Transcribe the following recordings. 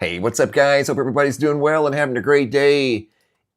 Hey, what's up guys? Hope everybody's doing well and having a great day.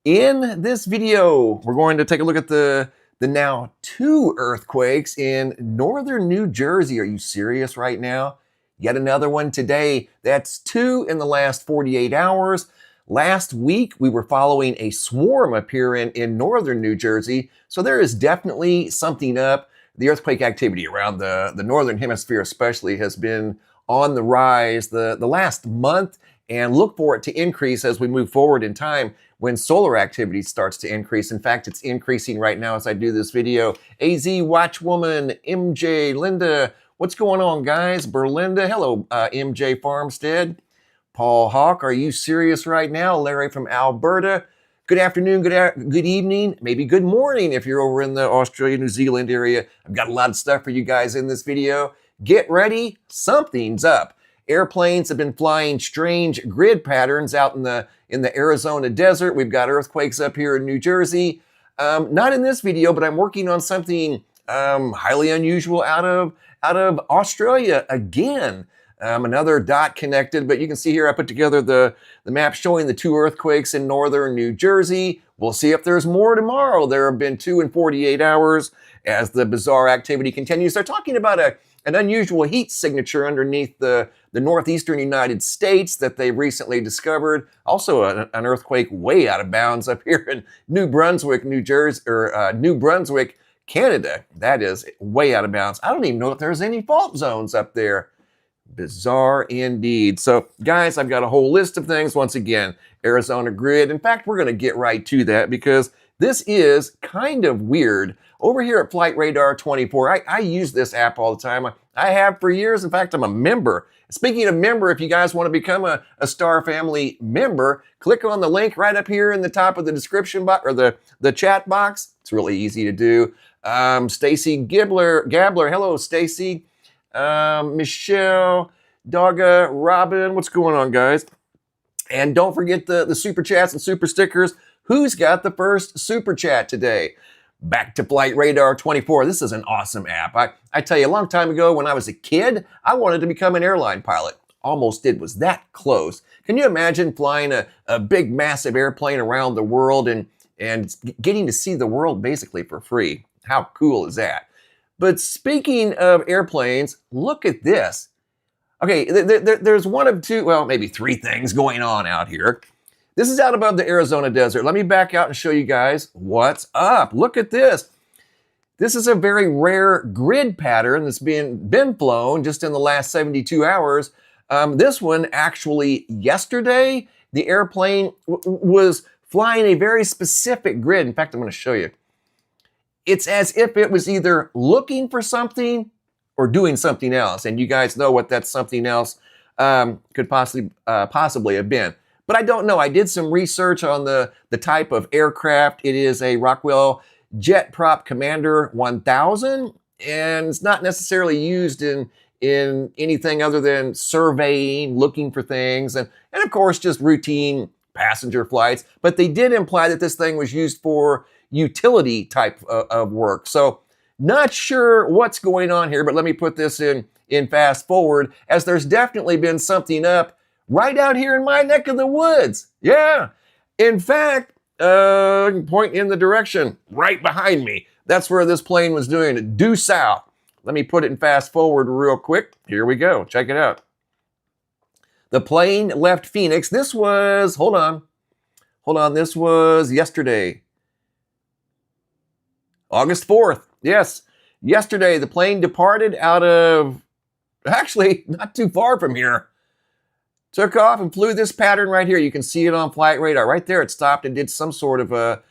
In this video, we're going to take a look at the now two earthquakes in northern New Jersey. Are you serious right now? Yet another one today. That's two in the last 48 hours. Last week, we were following a swarm up here in northern New Jersey. So there is definitely something up. The earthquake activity around the northern hemisphere especially has been on the rise the last month, and look for it to increase as we move forward in time when solar activity starts to increase. In fact, it's increasing right now as I do this video. AZ Watchwoman, MJ, Linda, what's going on guys? Berlinda, hello MJ Farmstead. Paul Hawk, are you serious right now? Larry from Alberta, good afternoon, good evening, maybe good morning if you're over in the Australia, New Zealand area. I've got a lot of stuff for you guys in this video. Get ready, something's up. Airplanes have been flying strange grid patterns out in the Arizona desert. We've got earthquakes up here in New Jersey. Not in this video, but I'm working on something highly unusual out of Australia again. Another dot connected, but you can see here I put together the map showing the two earthquakes in northern New Jersey. We'll see if there's more tomorrow. There have been 2 in 48 hours as the bizarre activity continues. They're talking about an unusual heat signature underneath the northeastern United States that they recently discovered. Also an earthquake way out of bounds up here in New Brunswick, New Jersey, or New Brunswick, Canada. That is way out of bounds. I don't even know if there's any fault zones up there. Bizarre indeed. So guys, I've got a whole list of things. Once again, Arizona grid. In fact, we're going to get right to that because this is kind of weird. Over here at Flight Radar 24, I use this app all the time. I have for years. In fact, I'm a member. Speaking of member, if you guys want to become a Star Family member, click on the link right up here in the top of the description box or the chat box. It's really easy to do. Stacy Gabler, hello Stacy. Michelle, Dogga, Robin, what's going on guys? And don't forget the super chats and super stickers. Who's got the first super chat today? Back to Flight Radar 24. This is an awesome app. I tell you, a long time ago when I was a kid, I wanted to become an airline pilot. Almost did, was that close. Can you imagine flying a big, massive airplane around the world and getting to see the world basically for free? How cool is that? But speaking of airplanes, look at this. Okay, there's one of two, well, maybe three things going on out here. This is out above the Arizona desert. Let me back out and show you guys what's up. Look at this. This is a very rare grid pattern that's been flown just in the last 72 hours. This one actually yesterday, the airplane was flying a very specific grid. In fact, I'm going to show you. It's as if it was either looking for something or doing something else. And you guys know what that something else could possibly have been. But I don't know. I did some research on the type of aircraft. It is a Rockwell Jet Prop Commander 1000, and it's not necessarily used in anything other than surveying, looking for things, and of course just routine passenger flights. But they did imply that this thing was used for utility type of work. So not sure what's going on here, but let me put this in fast forward, as there's definitely been something up right out here in my neck of the woods. Yeah. In fact, point in the direction right behind me. That's where this plane was doing it, due south. Let me put it in fast forward real quick. Here we go. Check it out. The plane left Phoenix. This was, hold on. This was yesterday. August 4th. Yes. Yesterday, the plane departed out of, actually, not too far from here. Took off and flew this pattern right here. You can see it on Flight Radar. Right there, it stopped and did some sort of a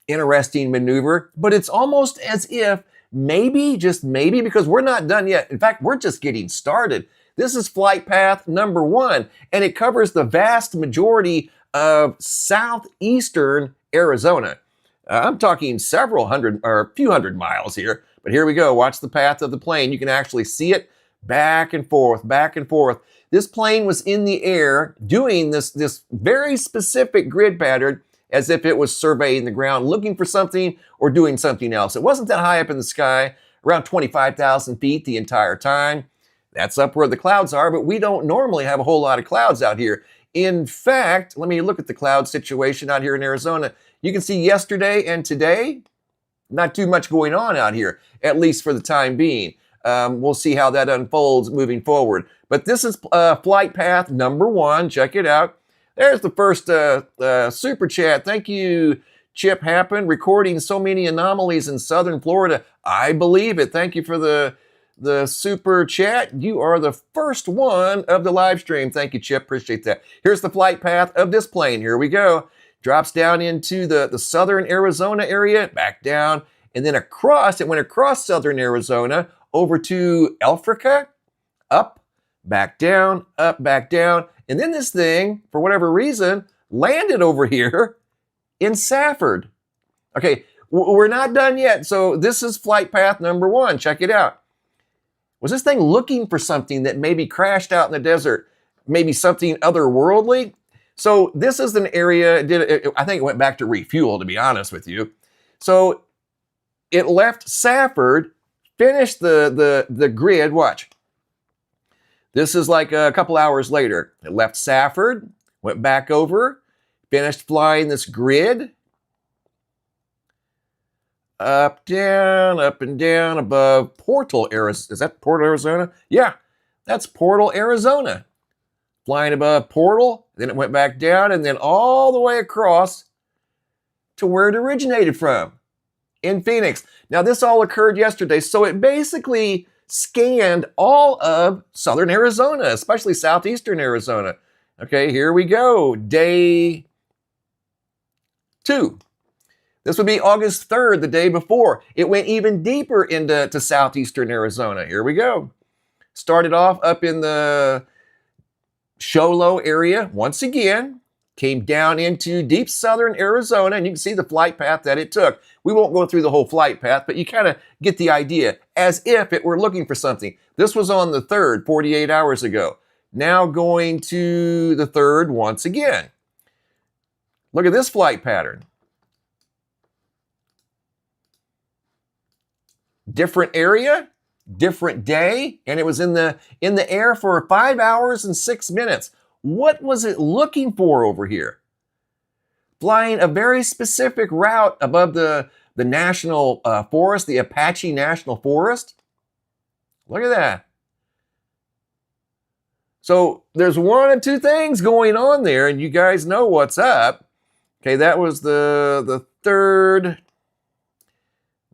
interesting maneuver. But it's almost as if maybe, just maybe, because we're not done yet. In fact, we're just getting started. This is flight path number 1, and it covers the vast majority of southeastern Arizona. I'm talking several hundred or a few hundred miles here. But here we go. Watch the path of the plane. You can actually see it back and forth, back and forth. This plane was in the air doing this very specific grid pattern as if it was surveying the ground, looking for something or doing something else. It wasn't that high up in the sky, around 25,000 feet the entire time. That's up where the clouds are, but we don't normally have a whole lot of clouds out here. In fact, let me look at the cloud situation out here in Arizona. You can see yesterday and today, not too much going on out here, at least for the time being. We'll see how that unfolds moving forward. But this is flight path number 1. Check it out. There's the first super chat. Thank you, Chip Happen, recording so many anomalies in southern Florida. I believe it. Thank you for the super chat. You are the first one of the live stream. Thank you, Chip. Appreciate that. Here's the flight path of this plane. Here we go. Drops down into the southern Arizona area, back down, and then across. It went across southern Arizona over to Elfrica, up, back down, and then this thing, for whatever reason, landed over here in Safford. Okay, we're not done yet. So this is flight path number 1. Check it out. Was this thing looking for something that maybe crashed out in the desert? Maybe something otherworldly? So this is an area, I think it went back to refuel, to be honest with you. So it left Safford, finished the grid. Watch. This is like a couple hours later. It left Safford, went back over, finished flying this grid. Up and down above Portal, Arizona. Is that Portal, Arizona? Yeah, that's Portal, Arizona. Flying above Portal, then it went back down, and then all the way across to where it originated from, in Phoenix. Now, this all occurred yesterday, so it basically scanned all of southern Arizona, especially southeastern Arizona. Okay, here we go. Day 2. This would be August 3rd, the day before. It went even deeper into southeastern Arizona. Here we go. Started off up in the Show Low area once again. Came down into deep southern Arizona, and you can see the flight path that it took. We won't go through the whole flight path, but you kind of get the idea, as if it were looking for something. This was on the 3rd, 48 hours ago. Now going to the 3rd once again. Look at this flight pattern. Different area, different day, and it was in the air for 5 hours and 6 minutes. What was it looking for over here? Flying a very specific route above the national forest, the Apache National Forest. Look at that. So there's one of two things going on there, and you guys know what's up. Okay, that was the 3rd.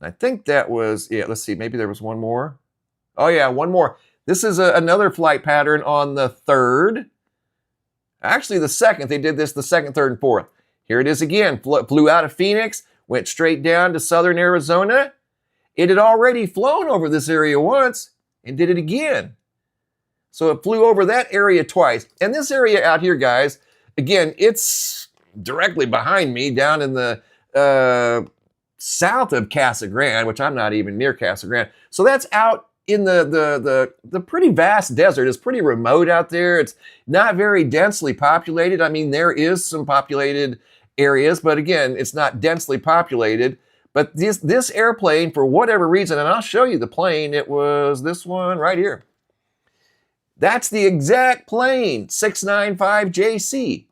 I think that was, yeah, let's see, maybe there was one more. Oh yeah, one more. This is another flight pattern on the 3rd. Actually, the 2nd. They did this the 2nd, 3rd, and 4th. Here it is again. Flew out of Phoenix, went straight down to southern Arizona. It had already flown over this area once and did it again. So it flew over that area twice. And this area out here, guys, again, it's directly behind me down in the south of Casa Grande, which I'm not even near Casa Grande. So that's out in the pretty vast desert. It's pretty remote out there. It's not very densely populated. I mean, there is some populated areas, but again, it's not densely populated. But this airplane, for whatever reason, and I'll show you the plane, it was this one right here. That's the exact plane, 695JC.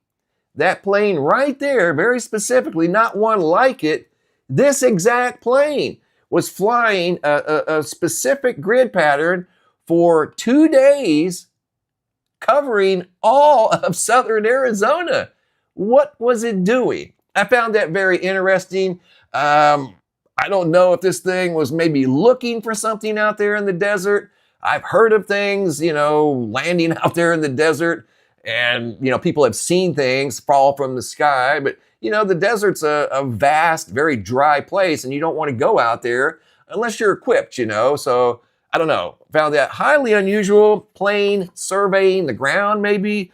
That plane right there, very specifically, not one like it. This exact plane was flying a specific grid pattern for 2 days, covering all of southern Arizona. What was it doing? I found that very interesting. I don't know if this thing was maybe looking for something out there in the desert. I've heard of things, landing out there in the desert, and, people have seen things fall from the sky, but the desert's a vast, very dry place, and you don't want to go out there unless you're equipped, So, I don't know. Found that highly unusual. Plane surveying the ground, maybe.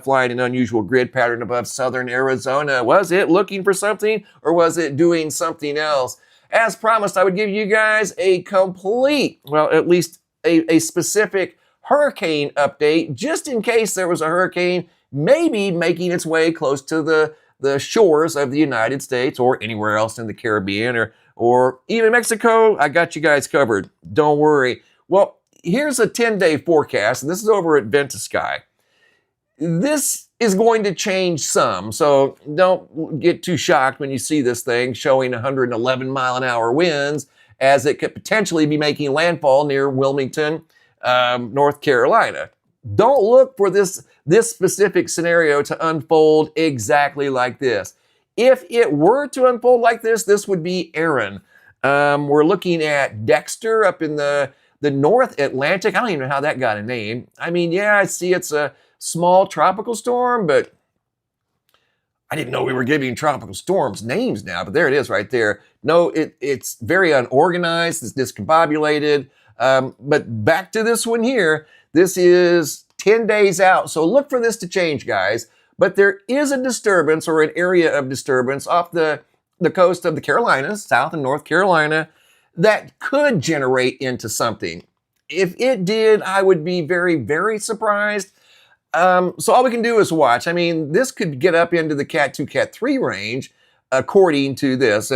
Flying an unusual grid pattern above southern Arizona. Was it looking for something, or was it doing something else? As promised, I would give you guys a complete, well, at least a specific hurricane update, just in case there was a hurricane maybe making its way close to the shores of the United States or anywhere else in the Caribbean or even Mexico. I got you guys covered. Don't worry. Well, here's a 10-day forecast, and this is over at Ventasky. This is going to change some, so don't get too shocked when you see this thing showing 111-mile-an-hour winds, as it could potentially be making landfall near Wilmington, North Carolina. Don't look for this specific scenario to unfold exactly like this. If it were to unfold like this would be Aaron. We're looking at Dexter up in the North Atlantic. I don't even know how that got a name. I mean, yeah, I see it's a small tropical storm, but I didn't know we were giving tropical storms names now, but there it is right there. No, it's very unorganized, it's discombobulated. But back to this one here, this is 10 days out, so look for this to change, guys. But there is a disturbance, or an area of disturbance, off the coast of the Carolinas, South and North Carolina, that could generate into something. If it did, I would be very, very surprised. So all we can do is watch. I mean, this could get up into the Cat 2, Cat 3 range, according to this.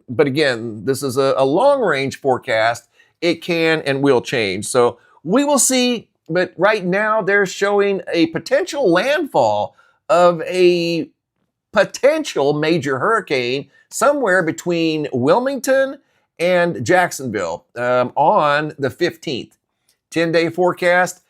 But again, this is a long-range forecast. It can and will change. So we will see. But right now, they're showing a potential landfall of a potential major hurricane somewhere between Wilmington and Jacksonville on the 15th. 10-day forecast.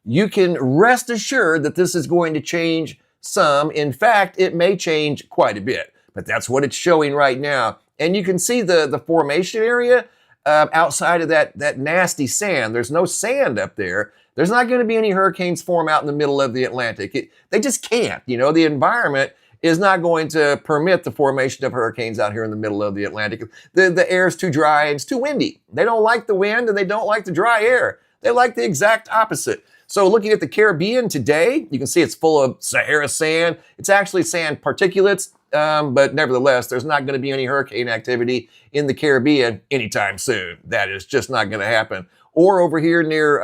You can rest assured that this is going to change some. In fact, it may change quite a bit, but that's what it's showing right now. And you can see the formation area outside of that nasty sand. There's no sand up there. There's not going to be any hurricanes form out in the middle of the Atlantic. They just can't. You know, the environment is not going to permit the formation of hurricanes out here in the middle of the Atlantic. The air is too dry and it's too windy. They don't like the wind and they don't like the dry air. They like the exact opposite. So looking at the Caribbean today, you can see it's full of Sahara sand. It's actually sand particulates, but nevertheless, there's not going to be any hurricane activity in the Caribbean anytime soon. That is just not going to happen. Or over here near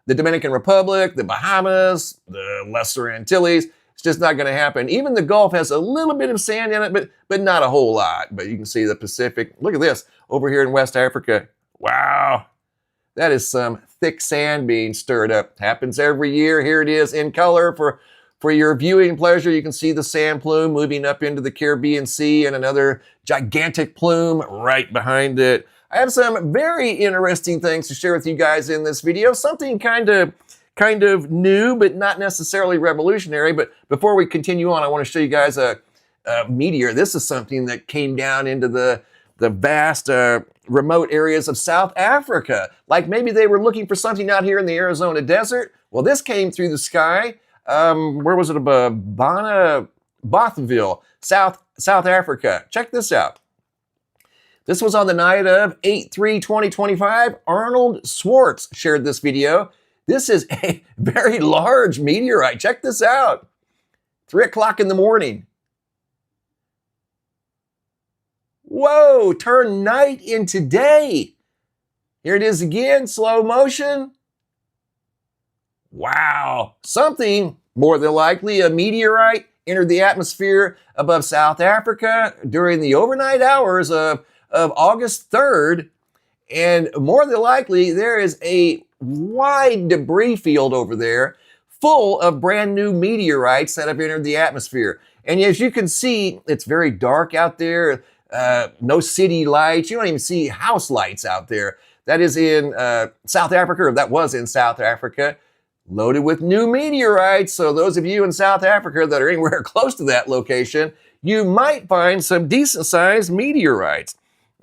the Dominican Republic, the Bahamas, the Lesser Antilles, it's just not going to happen. Even the Gulf has a little bit of sand in it, but not a whole lot. But you can see the Pacific. Look at this over here in West Africa. Wow. That is some thick sand being stirred up. Happens every year. Here it is in color for your viewing pleasure. You can see the sand plume moving up into the Caribbean Sea and another gigantic plume right behind it. I have some very interesting things to share with you guys in this video. Something kind of new, but not necessarily revolutionary. But before we continue on, I want to show you guys a meteor. This is something that came down into the vast remote areas of South Africa. Like maybe they were looking for something out here in the Arizona desert. Well, this came through the sky. Where was it? Bothville, South Africa. Check this out. This was on the night of 8/3/2025. Arnold Swartz shared this video. This is a very large meteorite. Check this out. 3 o'clock in the morning. Whoa, turn night into day. Here it is again, slow motion. Wow, something, more than likely a meteorite, entered the atmosphere above South Africa during the overnight hours of August 3rd. And more than likely, there is a wide debris field over there full of brand new meteorites that have entered the atmosphere. And as you can see, it's very dark out there. No city lights. You don't even see house lights out there. That is in South Africa, or that was in South Africa, loaded with new meteorites. So those of you in South Africa that are anywhere close to that location, you might find some decent sized meteorites.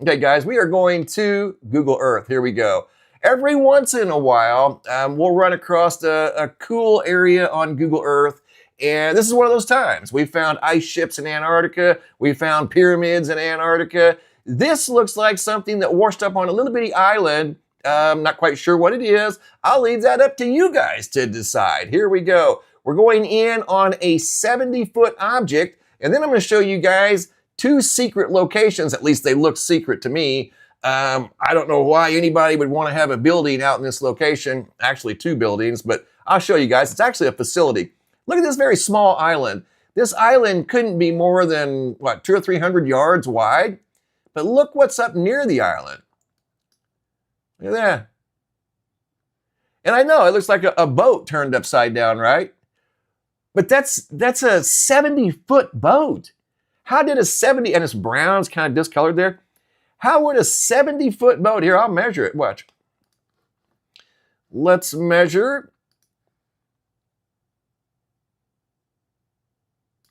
Okay, guys, we are going to Google Earth. Here we go. Every once in a while, we'll run across a cool area on Google Earth. And this is one of those times. We found ice ships in Antarctica. We found pyramids in Antarctica. This looks like something that washed up on a little bitty island. Not quite sure what it is. I'll leave that up to you guys to decide. Here we go. We're going in on a 70-foot object. And then I'm going to show you guys 2 secret locations. At least they look secret to me. I don't know why anybody would want to have a building out in this location. Actually, 2 buildings, but I'll show you guys. It's actually a facility. Look at this very small island. This island couldn't be more than, what, 200 or 300 yards wide? But look what's up near the island. Look at that. And I know, it looks like a boat turned upside down, right? But that's a 70-foot boat. How did a 70, and it's brown's kind of discolored there. How would a 70-foot boat, here, I'll measure it, watch. Let's measure.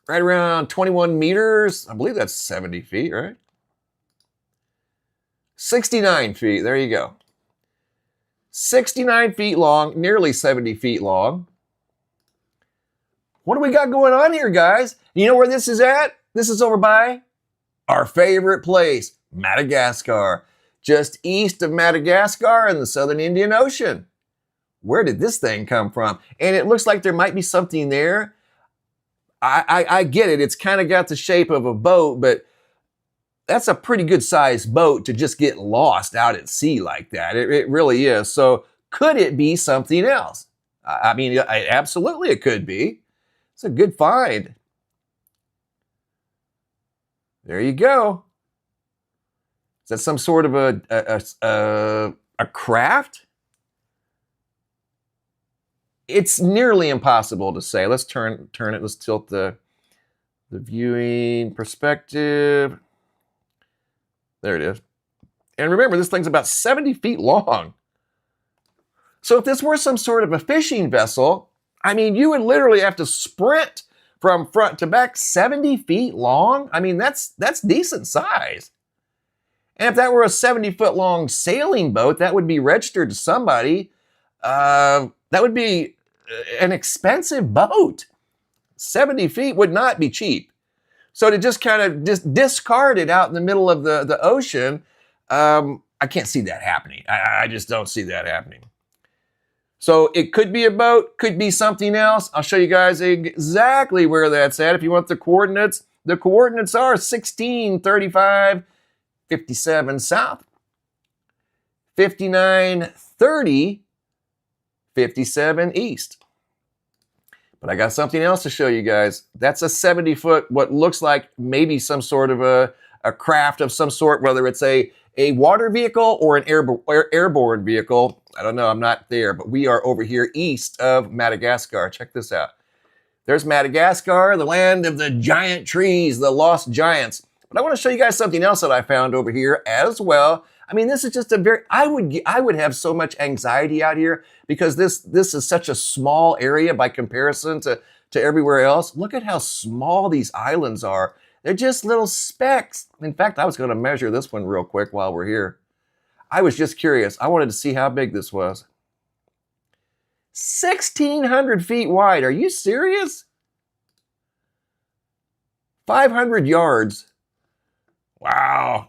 Right around 21 meters. I believe that's 70 feet, right? 69 feet, there you go. 69 feet long, nearly 70 feet long. What do we got going on here, guys? You know where this is at? This is over by our favorite place, Madagascar. Just east of Madagascar in the southern Indian Ocean. Where did this thing come from? And it looks like there might be something there. I get it. It's kind of got the shape of a boat, but that's a pretty good sized boat to just get lost out at sea like that. It really is. So could it be something else? I mean, absolutely it could be. It's a good find. There you go. Is that some sort of a craft? It's nearly impossible to say. Let's turn it. Let's tilt the viewing perspective. There it is. And remember, this thing's about 70 feet long. So if this were some sort of a fishing vessel, I mean, you would literally have to sprint from front to back 70 feet long. I mean, that's decent size. And if that were a 70-foot long sailing boat, that would be registered to somebody. That would be an expensive boat. 70 feet would not be cheap. So to just kind of discard it out in the middle of the ocean, I can't see that happening. I just don't see that happening. So it could be a boat, could be something else. I'll show you guys exactly where that's at. If you want the coordinates are 16, 35, 57 south, 59, 30, 57 east. But I got something else to show you guys. That's a 70-foot, what looks like maybe some sort of a craft of some sort, whether it's a water vehicle or an airborne vehicle. I don't know, I'm not there, but we are over here east of Madagascar. Check this out. There's Madagascar, the land of the giant trees, the lost giants. But I want to show you guys something else that I found over here as well. I mean, this is just a very, I would have so much anxiety out here because this is such a small area by comparison to everywhere else. Look at how small these islands are. They're just little specks. In fact, I was going to measure this one real quick while we're here. I was just curious. I wanted to see how big this was. 1,600 feet wide. Are you serious? 500 yards. Wow.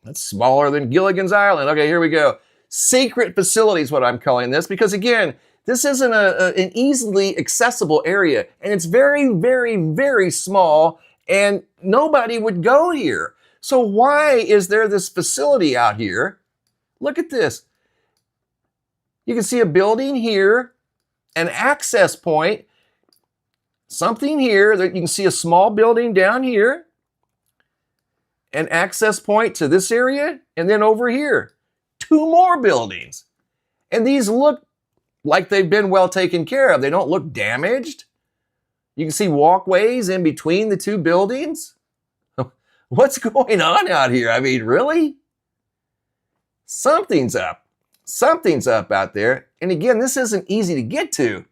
That's smaller than Gilligan's Island. Okay, here we go. Secret facility is what I'm calling this because, again, this isn't an easily accessible area. And it's very, very, very small. And nobody would go here. So why is there this facility out here? Look at this. You can see a building here, an access point, something here. You can see a small building down here, an access point to this area, and then over here, 2 more buildings. And these look like they've been well taken care of. They don't look damaged. You can see walkways in between the 2 buildings. What's going on out here? I mean, really? Something's up. Something's up out there. And again, this isn't easy to get to.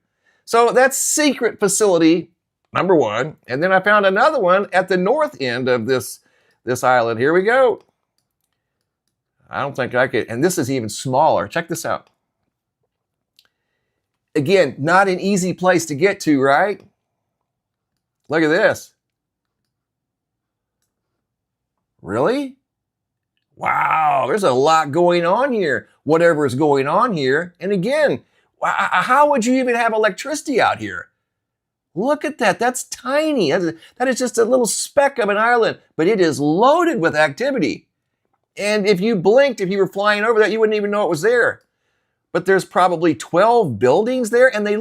So that's secret facility number 1. And then I found another one at the north end of this island. Here we go. I don't think I could. And this is even smaller. Check this out. Again, not an easy place to get to, right? Look at this. Really? Wow, there's a lot going on here. Whatever is going on here. And again, how would you even have electricity out here? Look at that. That's tiny. That is just a little speck of an island, but it is loaded with activity. And if you blinked, if you were flying over that, you wouldn't even know it was there. But there's probably 12 buildings there, and they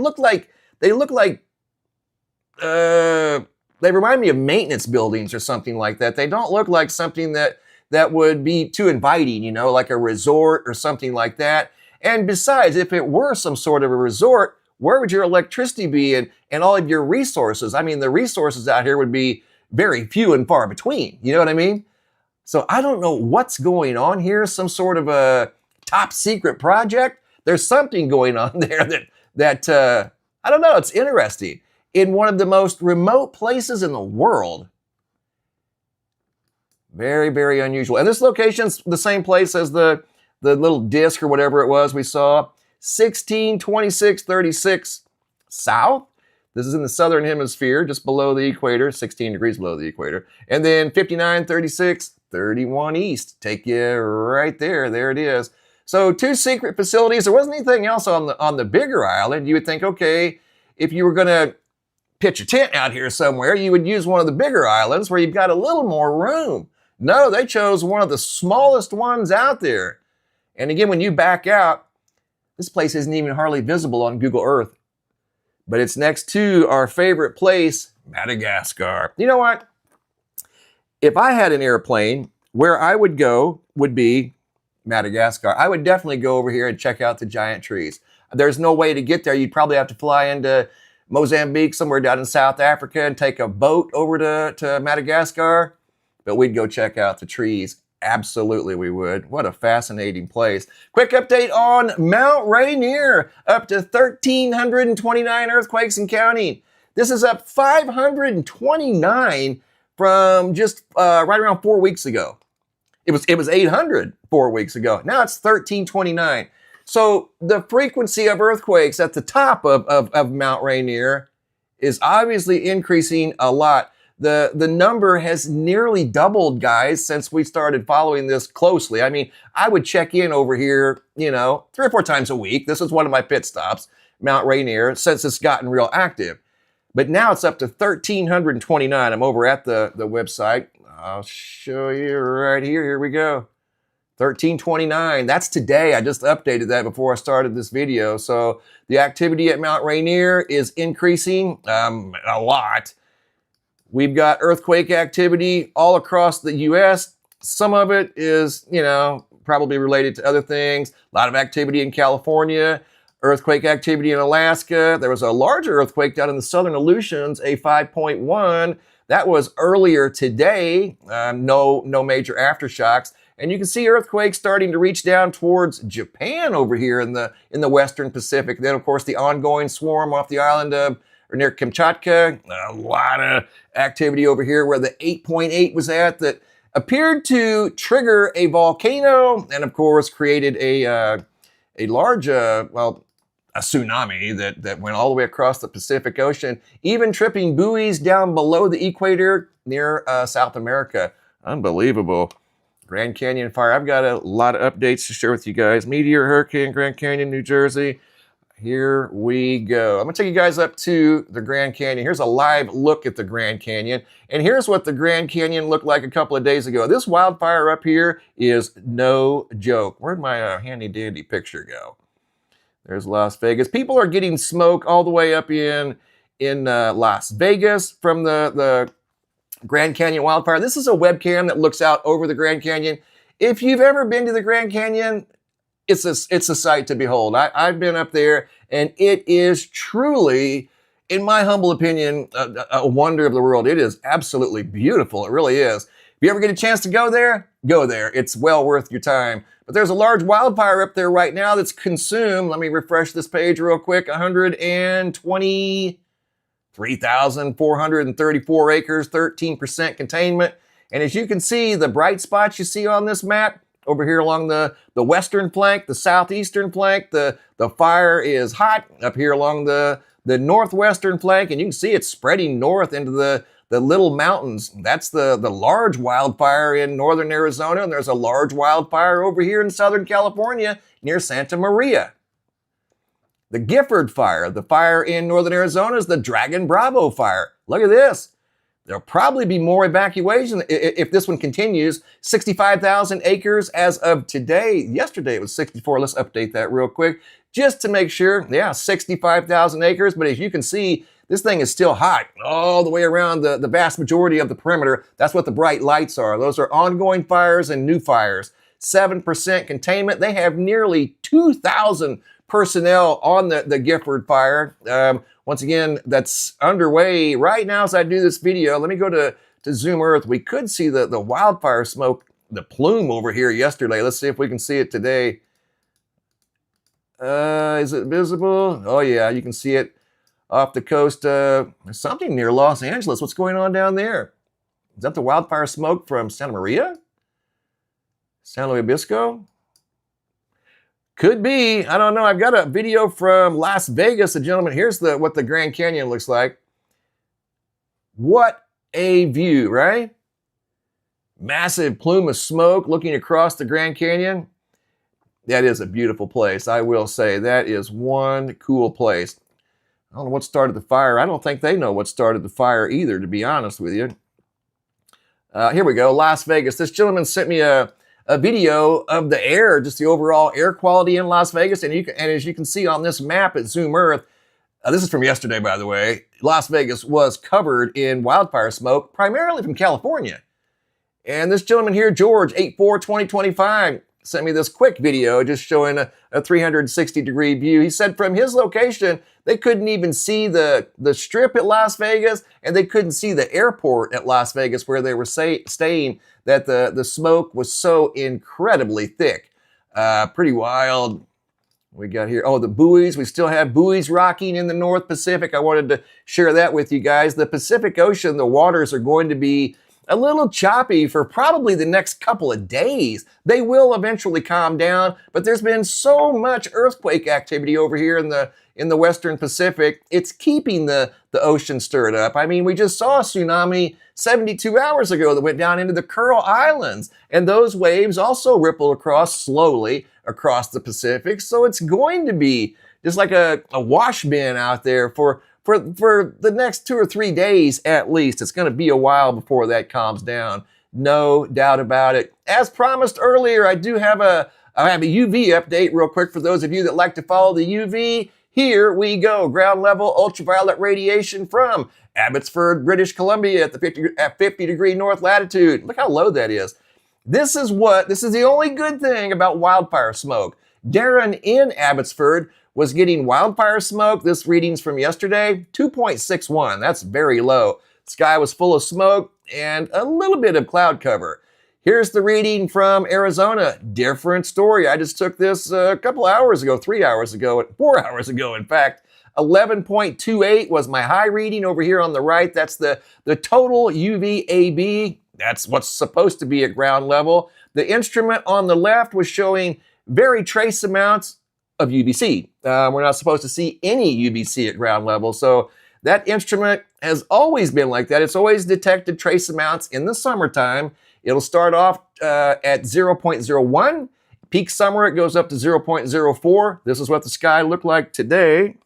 remind me of maintenance buildings or something like that. They don't look like something that would be too inviting, like a resort or something like that. And besides, if it were some sort of a resort, where would your electricity be and all of your resources? I mean, the resources out here would be very few and far between. You know what I mean? So I don't know what's going on here, some sort of a top secret project. There's something going on there that I don't know, it's interesting. In one of the most remote places in the world. Very, very unusual. And this location's the same place as the little disc or whatever it was we saw. 162636 south. This is in the southern hemisphere, just below the equator, 16 degrees below the equator. And then 593631 east. Take you right there. There it is. So 2 secret facilities. There wasn't anything else on the bigger island. You would think, okay, if you were going to pitch a tent out here somewhere, you would use one of the bigger islands where you've got a little more room. No, they chose one of the smallest ones out there. And again, when you back out, this place isn't even hardly visible on Google Earth. But it's next to our favorite place, Madagascar. You know what? If I had an airplane, where I would go would be Madagascar. I would definitely go over here and check out the giant trees. There's no way to get there. You'd probably have to fly into Mozambique, somewhere down in South Africa, and take a boat over to Madagascar. But we'd go check out the trees. Absolutely we would. What a fascinating place. Quick update on mountRainier. Up to 1,329 earthquakes and counting. This is up 529 from just right around 4 weeks ago. It was 800 4 weeks ago. Now it's 1,329. So the frequency of earthquakes at the top of mountRainier is obviously increasing a lot. The number has nearly doubled, guys, since we started following this closely. I mean, I would check in over here, 3 or 4 times a week. This is one of my pit stops, mountRainier, since it's gotten real active. But now it's up to 1,329. I'm over at the website. I'll show you right here. Here we go. 1,329. That's today. I just updated that before I started this video. So the activity at mountRainier is increasing a lot. We've got earthquake activity all across the U.S. Some of it is, probably related to other things. A lot of activity in California, earthquake activity in Alaska. There was a larger earthquake down in the southern Aleutians, a 5.1. That was earlier today. No major aftershocks. And you can see earthquakes starting to reach down towards Japan over here in the Western Pacific. Then, of course, the ongoing swarm off the island of or near Kamchatka. A lot of activity over here where the 8.8 was at that appeared to trigger a volcano and, of course, created a large, a tsunami that went all the way across the Pacific Ocean, even tripping buoys down below the equator near South America. Unbelievable. Grand Canyon fire. I've got a lot of updates to share with you guys. Meteor, hurricane, Grand Canyon, New Jersey. Here we go. I'm going to take you guys up to the Grand Canyon. Here's a live look at the Grand Canyon. And here's what the Grand Canyon looked like a couple of days ago. This wildfire up here is no joke. Where'd my handy dandy picture go? There's Las Vegas. People are getting smoke all the way up in Las Vegas from the Grand Canyon wildfire. This is a webcam that looks out over the Grand Canyon. If you've ever been to the Grand Canyon, it's a sight to behold. I've been up there, and it is truly, in my humble opinion, a wonder of the world. It is absolutely beautiful. It really is. If you ever get a chance to go there, go there. It's well worth your time. But there's a large wildfire up there right now that's consumed. Let me refresh this page real quick. 123,434 acres, 13% containment. And as you can see, the bright spots you see on this map, over here along the western flank, the southeastern flank, the fire is hot. Up here along the northwestern flank, and you can see it's spreading north into the little mountains. That's the large wildfire in northern Arizona, and there's a large wildfire over here in Southern California near Santa Maria. The Gifford fire, the fire in northern Arizona, is the Dragon Bravo fire. Look at this. There'll probably be more evacuation if this one continues. 65,000 acres as of today. Yesterday it was 64. Let's update that real quick just to make sure. Yeah, 65,000 acres. But as you can see, this thing is still hot all the way around the vast majority of the perimeter. That's what the bright lights are. Those are ongoing fires and new fires. 7% containment. They have nearly 2,000 personnel on the Gifford fire. Once again, that's underway right now as I do this video. Let me go to Zoom Earth. We could see the wildfire smoke, the plume over here yesterday. Let's see if we can see it today. Is it visible? Oh yeah, you can see it off the coast. Something near Los Angeles. What's going on down there? Is that the wildfire smoke from Santa Maria? San Luis Obispo? Could be. I don't know. I've got a video from Las Vegas. A gentleman, here's what the Grand Canyon looks like. What a view, right? Massive plume of smoke looking across the Grand Canyon. That is a beautiful place, I will say. That is one cool place. I don't know what started the fire. I don't think they know what started the fire either, to be honest with you. Here we go, Las Vegas. This gentleman sent me a video of the air, just the overall air quality in Las Vegas. And as you can see on this map at Zoom Earth, this is from yesterday, by the way, Las Vegas was covered in wildfire smoke, primarily from California. And this gentleman here, George, 8/4/2025, sent me this quick video just showing a 360-degree view. He said from his location, they couldn't even see the strip at Las Vegas, and they couldn't see the airport at Las Vegas where they were staying, that the smoke was so incredibly thick. Pretty wild. We got here, oh, the buoys. We still have buoys rocking in the North Pacific. I wanted to share that with you guys. The Pacific Ocean, the waters are going to be a little choppy for probably the next couple of days. They will eventually calm down, but there's been so much earthquake activity over here in the Western Pacific. It's keeping the ocean stirred up. I mean, we just saw a tsunami 72 hours ago that went down into the Kuril Islands, and those waves also ripple across slowly across the Pacific. So it's going to be just like a wash bin out there for the next 2 or 3 days at least. It's going to be a while before that calms down. No doubt about it. As promised earlier, I have a UV update real quick for those of you that like to follow the UV. Here we go. Ground level ultraviolet radiation from Abbotsford, British Columbia at 50 degree north latitude. Look how low that is. This is the only good thing about wildfire smoke. Darren in Abbotsford was getting wildfire smoke. This reading's from yesterday, 2.61. That's very low. Sky was full of smoke and a little bit of cloud cover. Here's the reading from Arizona. Different story. I just took this a couple hours ago, 3 hours ago, 4 hours ago, in fact. 11.28 was my high reading over here on the right. That's the total UVAB. That's what's supposed to be at ground level. The instrument on the left was showing very trace amounts of UVC. We're not supposed to see any UVC at ground level. So that instrument has always been like that. It's always detected trace amounts in the summertime. It'll start off at 0.01. Peak summer, it goes up to 0.04. This is what the sky looked like today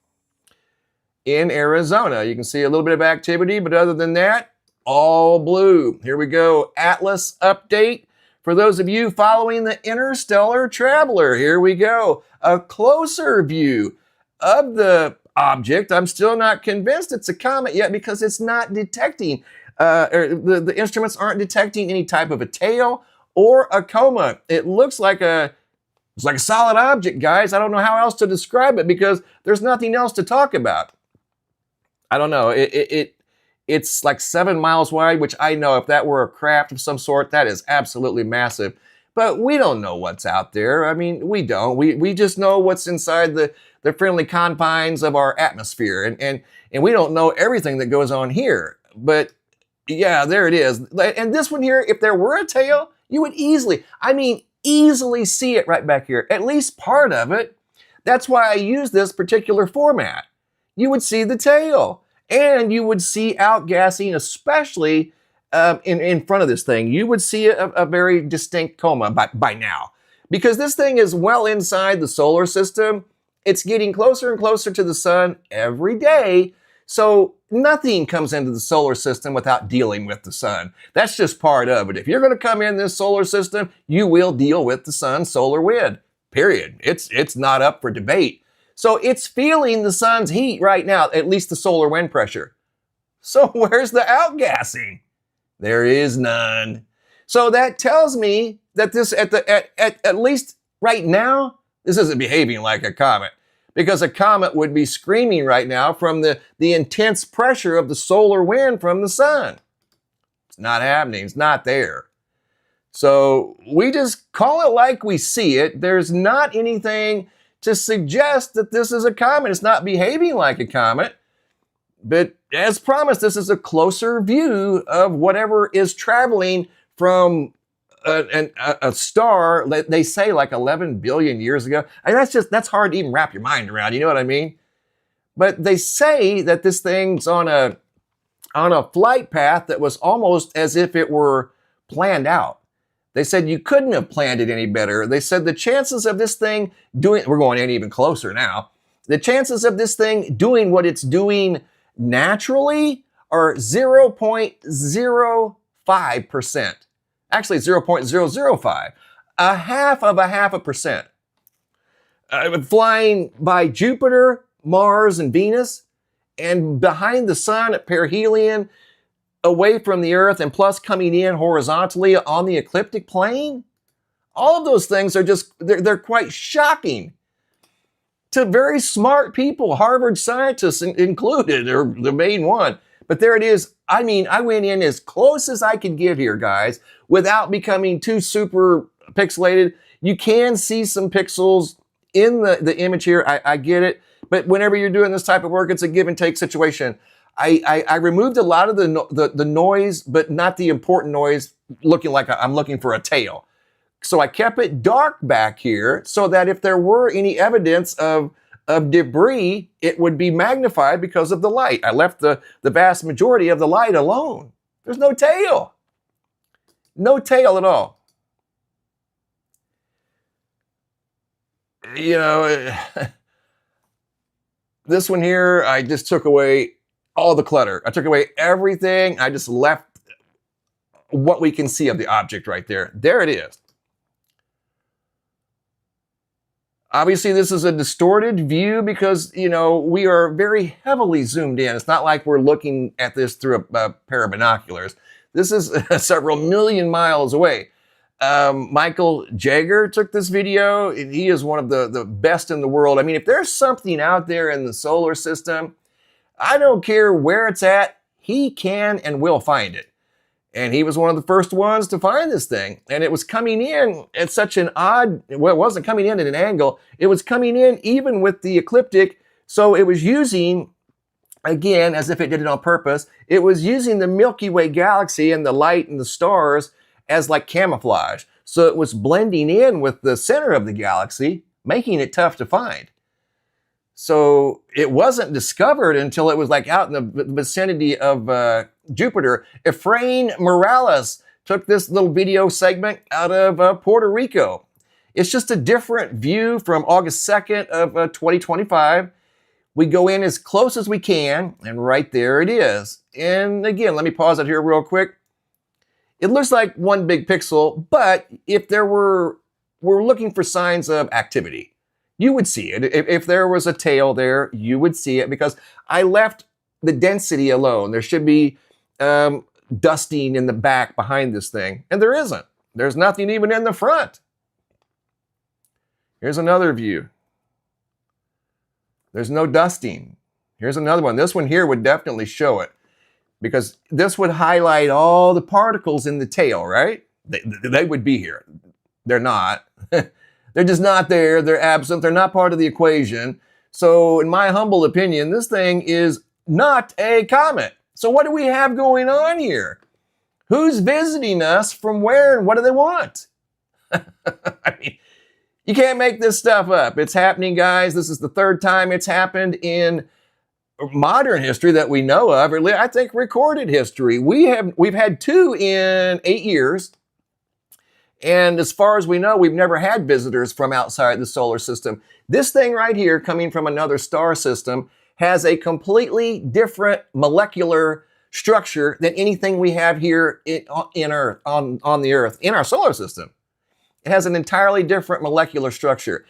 in Arizona. You can see a little bit of activity, but other than that, all blue. Here we go. Atlas update. For those of you following the Interstellar Traveler, here we go. A closer view of the object. I'm still not convinced it's a comet yet because it's not detecting, the instruments aren't detecting any type of a tail or a coma. It looks like it's like a solid object, guys. I don't know how else to describe it because there's nothing else to talk about. I don't know. It's like 7 miles wide, which I know if that were a craft of some sort, that is absolutely massive. But we don't know what's out there. I mean, we don't. We just know what's inside the friendly confines of our atmosphere. And we don't know everything that goes on here. But yeah, there it is. And this one here, if there were a tail, you would easily see it right back here. At least part of it. That's why I use this particular format. You would see the tail. And you would see outgassing, especially in front of this thing. You would see a very distinct coma by now. Because this thing is well inside the solar system. It's getting closer and closer to the sun every day. So nothing comes into the solar system without dealing with the sun. That's just part of it. If you're going to come in this solar system, you will deal with the sun's solar wind. Period. It's not up for debate. So it's feeling the sun's heat right now, at least the solar wind pressure. So where's the outgassing? There is none. So that tells me that this, at least right now, this isn't behaving like a comet. because a comet would be screaming right now from the intense pressure of the solar wind from the sun. It's not happening. It's not there. So we just call it like we see it. There's not anything to suggest that this is a comet. It's not behaving like a comet. But as promised, this is a closer view of whatever is traveling from a star that they say like 11 billion years ago. And that's hard to even wrap your mind around. You know what I mean? But they say that this thing's on a flight path that was almost as if it were planned out. They said you couldn't have planned it any better. They said the chances of this thing we're going in even closer now. The chances of this thing doing what it's doing naturally are 0.05%. Actually, 0.005. A half of a percent. Flying by Jupiter, Mars, and Venus, and behind the sun at perihelion, away from the Earth, and plus coming in horizontally on the ecliptic plane. All of those things are they're quite shocking to very smart people, Harvard scientists included, or the main one. But there it is. I mean, I went in as close as I could get here, guys, without becoming too super pixelated. You can see some pixels in the image here. I get it. But whenever you're doing this type of work, it's a give and take situation. I removed a lot of the noise, but not the important noise, looking like I'm looking for a tail. So I kept it dark back here so that if there were any evidence of debris, it would be magnified because of the light. I left the vast majority of the light alone. There's no tail. No tail at all. You know, this one here, I just took away all the clutter. I took away everything. I just left what we can see of the object right there. There it is. Obviously, this is a distorted view because, you know, we are very heavily zoomed in. It's not like we're looking at this through a pair of binoculars. This is several million miles away. Michael Jagger took this video. He is one of the best in the world. I mean, if there's something out there in the solar system, I don't care where it's at, he can and will find it. And he was one of the first ones to find this thing. And it was coming in at such an odd, well, it wasn't coming in at an angle. It was coming in even with the ecliptic. So it was using, again, as if it did it on purpose, it was using the Milky Way galaxy and the light and the stars as like camouflage. So it was blending in with the center of the galaxy, making it tough to find. So it wasn't discovered until it was like out in the vicinity of Jupiter. Efrain Morales took this little video segment out of Puerto Rico. It's just a different view from August 2nd of 2025. We go in as close as we can, and right there it is. And again, let me pause it here real quick. It looks like one big pixel, but if we're looking for signs of activity, you would see it. If there was a tail there, you would see it because I left the density alone. There should be dusting in the back behind this thing, and there isn't. There's nothing even in the front. Here's another view. There's no dusting. Here's another one. This one here would definitely show it because this would highlight all the particles in the tail, right? They would be here. They're not. They're just not there. They're absent. They're not part of the equation. So in my humble opinion, this thing is not a comet. So what do we have going on here? Who's visiting us from where and what do they want? I mean, you can't make this stuff up. It's happening, guys. This is the third time it's happened in modern history that we know of, or I think recorded history. We've had 2 in 8 years. And as far as we know, we've never had visitors from outside the solar system. This thing right here, coming from another star system, has a completely different molecular structure than anything we have here on the Earth, in our solar system. It has an entirely different molecular structure.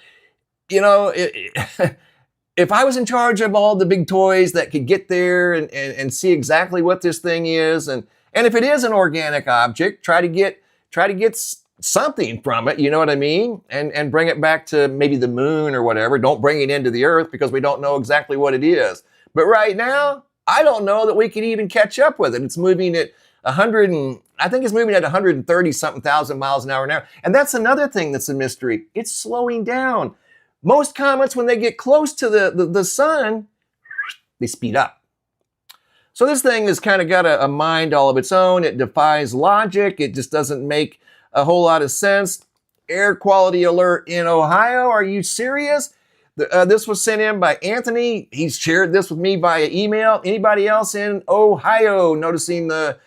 You know, if I was in charge of all the big toys that could get there and see exactly what this thing is, and if it is an organic object, try to get something from it, you know what I mean? And bring it back to maybe the moon or whatever. Don't bring it into the earth because we don't know exactly what it is. But right now, I don't know that we can even catch up with it. It's moving at 100 and I think it's moving at 130 something thousand miles an hour now. And that's another thing that's a mystery. It's slowing down. Most comets, when they get close to the sun, they speed up. So this thing has kind of got a mind all of its own. It defies logic. It just doesn't make a whole lot of sense. Air quality alert in Ohio. Are you serious? This was sent in by Anthony. He's shared this with me via email. Anybody else in Ohio noticing the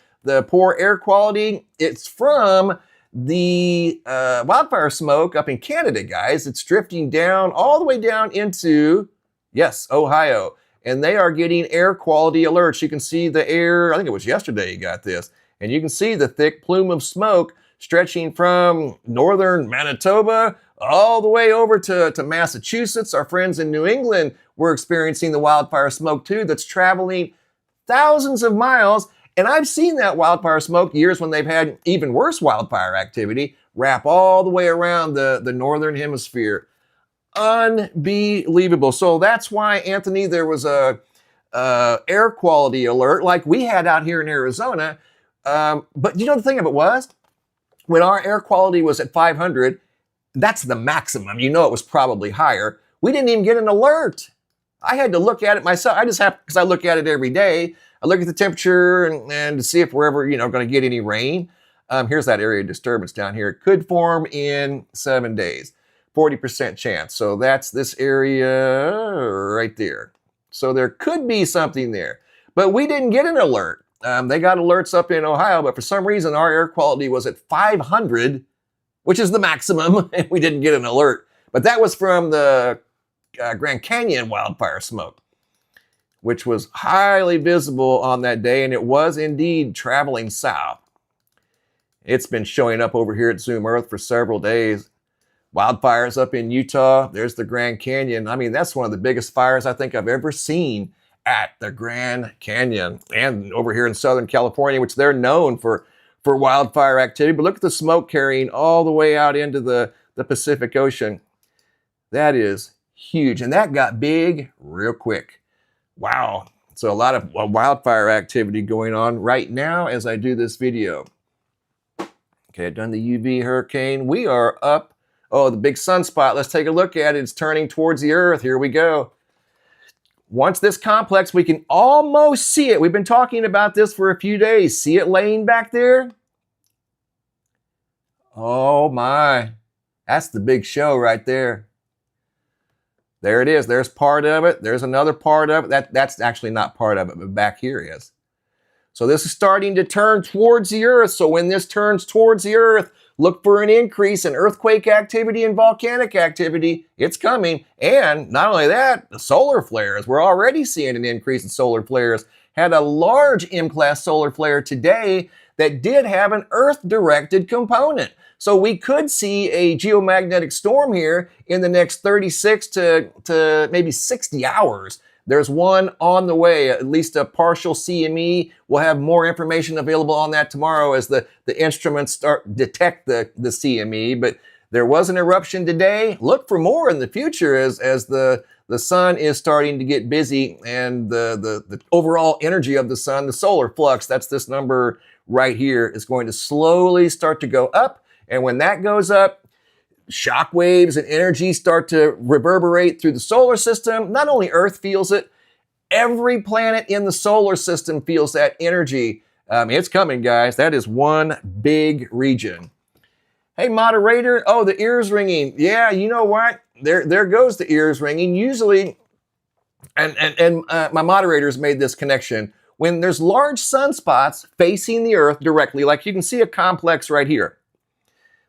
poor air quality? It's from the wildfire smoke up in Canada, guys. It's drifting down all the way down into, yes, Ohio. And they are getting air quality alerts. You can see the air, I think it was yesterday you got this. And you can see the thick plume of smoke stretching from northern Manitoba all the way over to Massachusetts. Our friends in New England were experiencing the wildfire smoke too, that's traveling thousands of miles. And I've seen that wildfire smoke years when they've had even worse wildfire activity wrap all the way around the northern hemisphere. Unbelievable. So that's why, Anthony, there was a air quality alert like we had out here in Arizona. But you know the thing of it was, when our air quality was at 500, that's the maximum. You know it was probably higher. We didn't even get an alert. I had to look at it myself. I just have, because I look at it every day. I look at the temperature and to see if we're ever, going to get any rain. Here's that area of disturbance down here. It could form in 7 days. 40% chance. So that's this area right there. So there could be something there. But we didn't get an alert. They got alerts up in Ohio, but for some reason our air quality was at 500, which is the maximum, and we didn't get an alert. But that was from the Grand Canyon wildfire smoke, which was highly visible on that day, and it was indeed traveling south. It's been showing up over here at Zoom Earth for several days. Wildfires up in Utah. There's the Grand Canyon. I mean, that's one of the biggest fires I think I've ever seen at the Grand Canyon. And over here in Southern California, which they're known for wildfire activity. But look at the smoke carrying all the way out into the Pacific Ocean. That is huge. And that got big real quick. Wow. So a lot of wildfire activity going on right now as I do this video. Okay, I've done the UV hurricane. We are up. Oh, the big sunspot. Let's take a look at it. It's turning towards the Earth. Here we go. Once this complex, we can almost see it. We've been talking about this for a few days. See it laying back there? Oh my. That's the big show right there. There it is. There's part of it. There's another part of it. That's actually not part of it, but back here is. So this is starting to turn towards the Earth. So when this turns towards the Earth, look for an increase in earthquake activity and volcanic activity. It's coming. And not only that, the solar flares. We're already seeing an increase in solar flares. Had a large M-class solar flare today that did have an Earth-directed component. So we could see a geomagnetic storm here in the next 36 to maybe 60 hours. There's one on the way, at least a partial CME. We'll have more information available on that tomorrow as the instruments detect the CME. But there was an eruption today. Look for more in the future as the sun is starting to get busy, and the overall energy of the sun, the solar flux, that's this number right here, is going to slowly start to go up. And when that goes up, shock waves and energy start to reverberate through the solar system. Not only Earth feels it, every planet in the solar system feels that energy. It's coming, guys. That is one big region. Hey, moderator. Oh, the ears ringing. Yeah, you know what? There goes the ears ringing. Usually, and my moderators made this connection. When there's large sunspots facing the Earth directly, like you can see a complex right here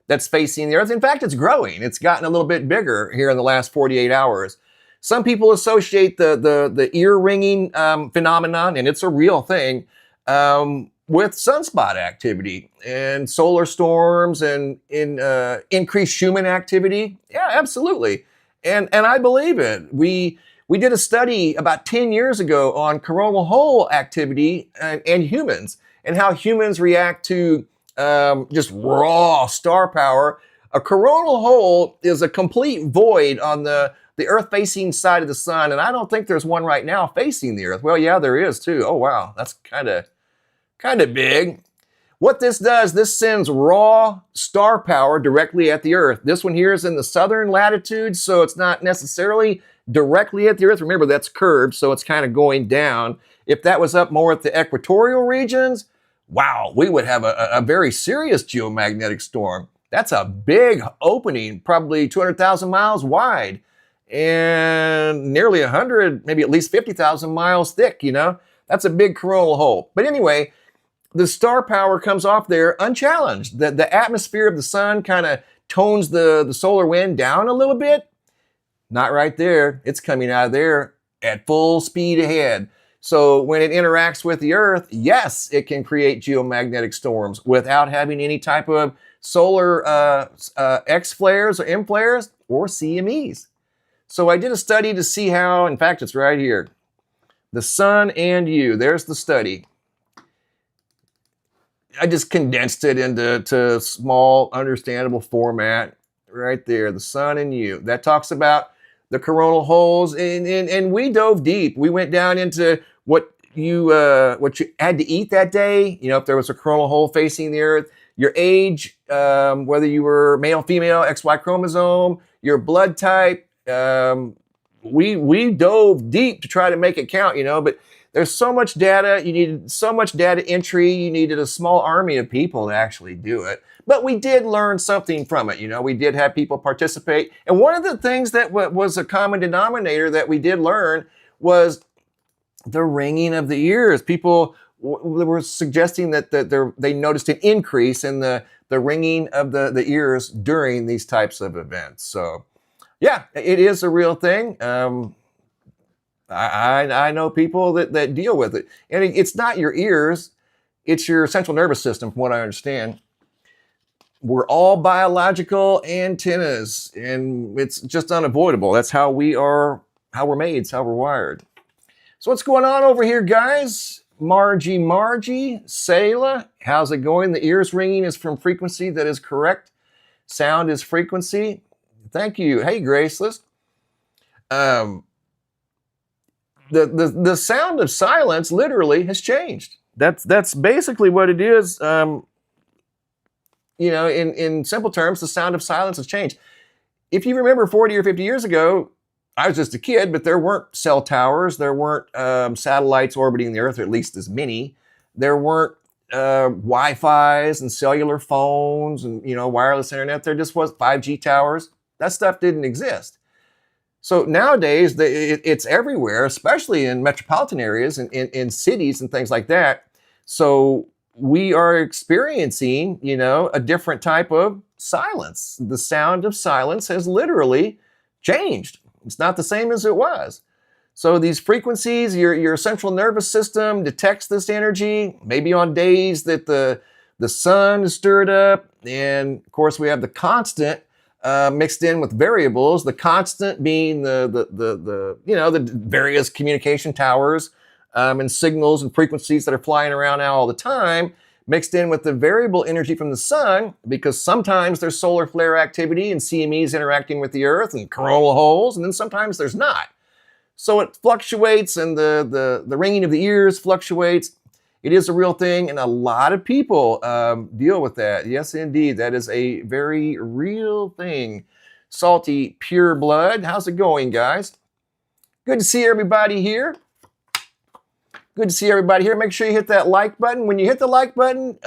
that's facing the Earth. In fact, it's growing. It's gotten a little bit bigger here in the last 48 hours. Some people associate the ear ringing phenomenon, and it's a real thing, with sunspot activity and solar storms and increased Schuman activity. Yeah, absolutely. And I believe it. We did a study about 10 years ago on coronal hole activity and humans, and how humans react to just raw star power. A coronal hole is a complete void on the Earth-facing side of the sun, and I don't think there's one right now facing the Earth. Well, yeah, there is too. Oh, wow, that's kind of big. What this does, this sends raw star power directly at the Earth. This one here is in the southern latitude, so it's not necessarily directly at the Earth. Remember, that's curved, so it's kind of going down. If that was up more at the equatorial regions, wow, we would have a very serious geomagnetic storm. That's a big opening, probably 200,000 miles wide and nearly 100, maybe at least 50,000 miles thick, you know? That's a big coronal hole. But anyway, the star power comes off there unchallenged. The atmosphere of the sun kind of tones the solar wind down a little bit. Not right there. It's coming out of there at full speed ahead. So when it interacts with the Earth, yes, it can create geomagnetic storms without having any type of solar X flares or M flares or CMEs. So I did a study to see how, in fact, it's right here. The sun and you, there's the study. I just condensed it into small, understandable format right there. The sun and you. That talks about the coronal holes, and we dove deep. We went down into what you had to eat that day. You know, if there was a coronal hole facing the Earth, your age, whether you were male, female, XY chromosome, your blood type. We dove deep to try to make it count, you know, but there's so much data. You needed so much data entry. You needed a small army of people to actually do it. But we did learn something from it. You know, we did have people participate. And one of the things that was a common denominator that we did learn was the ringing of the ears. People were suggesting that they noticed an increase in the ringing of the ears during these types of events. So yeah, it is a real thing. I know people that deal with it. And it's not your ears, it's your central nervous system, from what I understand. We're all biological antennas, and it's just unavoidable. That's how we're made, it's how we're wired. So what's going on over here, guys? Margie, Sayla, how's it going? The ears ringing is from frequency. That is correct. Sound is frequency. Thank you. Hey, Graceless. The sound of silence literally has changed. That's basically what it is. You know, in simple terms, the sound of silence has changed. If you remember 40 or 50 years ago, I was just a kid, but there weren't cell towers. There weren't satellites orbiting the Earth, or at least as many. There weren't Wi-Fis and cellular phones and, you know, wireless internet. There just was 5G towers. That stuff didn't exist. So nowadays, it's everywhere, especially in metropolitan areas and in cities and things like that. So we are experiencing, you know, a different type of silence. The sound of silence has literally changed. It's not the same as it was. So these frequencies, your central nervous system detects this energy, maybe on days that the sun is stirred up. And of course, we have the constant mixed in with variables, the constant being the various communication towers and signals and frequencies that are flying around now all the time, mixed in with the variable energy from the sun, because sometimes there's solar flare activity and CMEs interacting with the Earth and coronal holes, and then sometimes there's not. So it fluctuates, and the ringing of the ears fluctuates. It is a real thing, and a lot of people deal with that. Yes, indeed, that is a very real thing. Salty Pure Blood, how's it going, guys? Good to see everybody here. Good to see everybody here. Make sure you hit that like button. When you hit the like button,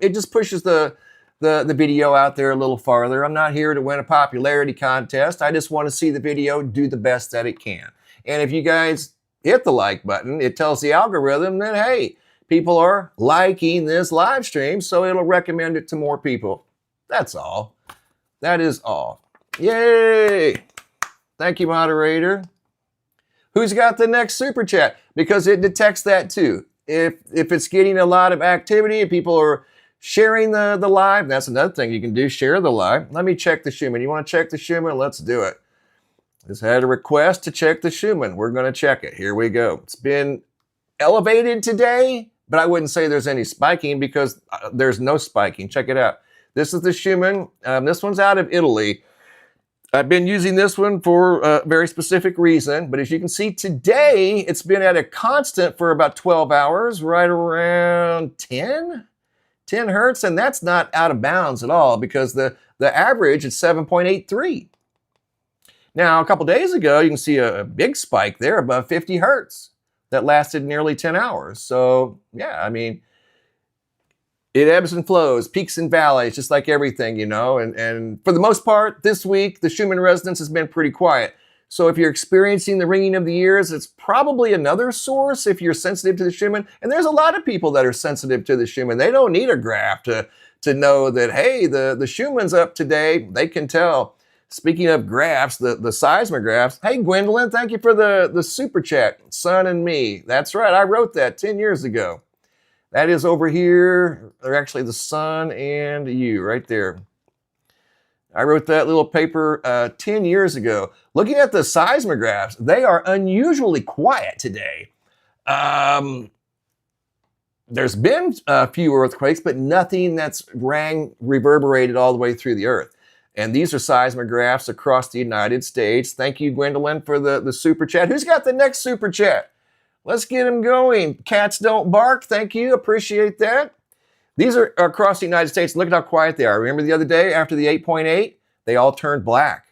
it just pushes the video out there a little farther. I'm not here to win a popularity contest. I just want to see the video do the best that it can. And if you guys hit the like button, it tells the algorithm that, hey, people are liking this live stream, so it'll recommend it to more people. That's all. That is all. Yay! Thank you, moderator. Who's got the next super chat? Because it detects that too. If it's getting a lot of activity and people are sharing the live, that's another thing you can do, share the live. Let me check the Schuman. You want to check the Schuman? Let's do it. Just had a request to check the Schuman. We're going to check it. Here we go. It's been elevated today. but I wouldn't say there's any spiking because there's no spiking. Check it out. This is the Schuman. This one's out of Italy. I've been using this one for a very specific reason, but as you can see today, it's been at a constant for about 12 hours, right around 10 hertz, and that's not out of bounds at all because the average is 7.83. Now, a couple days ago, you can see a big spike there above 50 hertz that lasted nearly 10 hours. So, yeah, I mean, it ebbs and flows, peaks and valleys, just like everything, you know. And for the most part, this week, the Schuman resonance has been pretty quiet. So if you're experiencing the ringing of the ears, it's probably another source if you're sensitive to the Schuman. And there's a lot of people that are sensitive to the Schuman. They don't need a graph to know that, hey, the Schuman's up today. They can tell. Speaking of graphs, the seismographs. Hey, Gwendolyn, thank you for the super chat. Sun and me. That's right. I wrote that 10 years ago. That is over here, or actually the sun and you right there. I wrote that little paper 10 years ago. Looking at the seismographs, they are unusually quiet today. There's been a few earthquakes, but nothing that's reverberated all the way through the earth. And these are seismographs across the United States. Thank you, Gwendolyn, for the super chat. Who's got the next super chat? Let's get them going. Cats don't bark. Thank you. Appreciate that. These are across the United States. Look at how quiet they are. Remember the other day after the 8.8? They all turned black.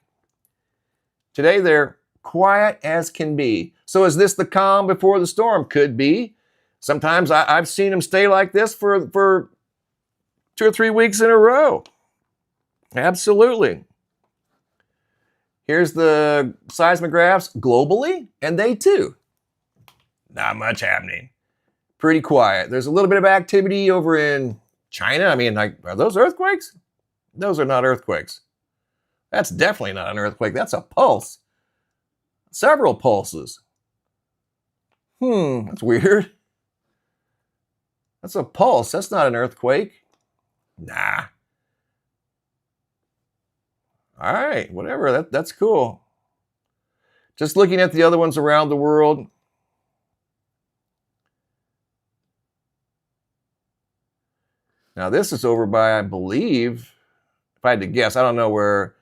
Today, they're quiet as can be. So is this the calm before the storm? Could be. Sometimes I've seen them stay like this for 2 or 3 weeks in a row. Absolutely. Here's the seismographs globally, and they too. Not much happening. Pretty quiet. There's a little bit of activity over in China. I mean, like, are those earthquakes? Those are not earthquakes. That's definitely not an earthquake. That's a pulse. Several pulses. That's weird. That's a pulse. That's not an earthquake. Nah. All right, whatever. That's cool. Just looking at the other ones around the world. Now, this is over by, I believe, if I had to guess, I don't know where